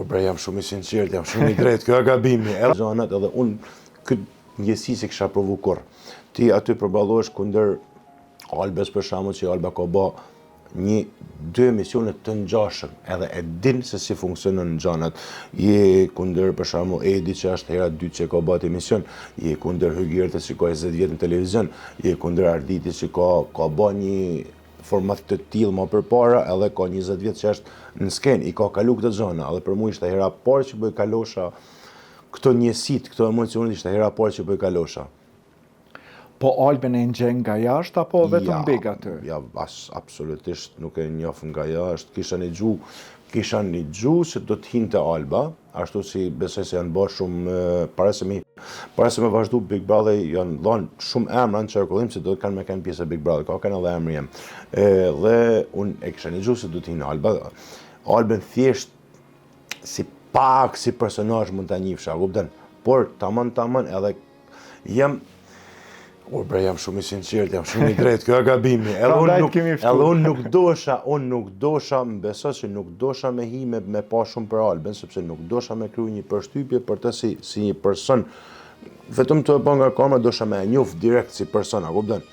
Jam shumë i sinqert, jam shumë i drejt, kjo e gabimi. Edhe unë këtë ndjesi si kisha provu kur. Ti aty përballohesh kundër Albes për shembull, që Alba ka bë 1-2 emisione të ngjashëm, edhe e din se si funksionon ngjanat. Je kundër për shembull Edi që është hera 2 që ka bërë emision, je kundër Hygertë që ka 20 vjet në televizion, je kundër Arditi që ka bërë një format të tillë më përpara, edhe ka 20 vjet që është në skenë, i ka kalu këtë gjëna, edhe për mua ishte hera parë që bëj kalosha këto njësit, këto emocionet, ishte hera parë që bëj kalosha. Po Albin e ngjen nga jashtë apo vetëm big aty? Ja, absolutisht nuk e njoh nga jashtë. Kisha një gju se do të hinte Alba, ashtu si besoj se janë bërë shumë para se me vazhdu Big Brother, janë dhënë shumë emra në qarkullim se do të kanë me kanë pjesë e Big Brother, ka kanë edhe emri jem. Dhe unë e kisha një gju se do të hinte Alba. Albin thjesht si personazh mund ta njihsha, kupton? Por tamam edhe jam shumë i sinqert, jam shumë i drejt, kjo e gabimi. Edhe unë nuk dosha, më beso që nuk dosha me hi me pa shumë për Albin, sepse nuk dosha me kryu një përshtypje për të si një person. Vetëm të e bën nga kamera, dosha me e njoft direkt si person, a kupton?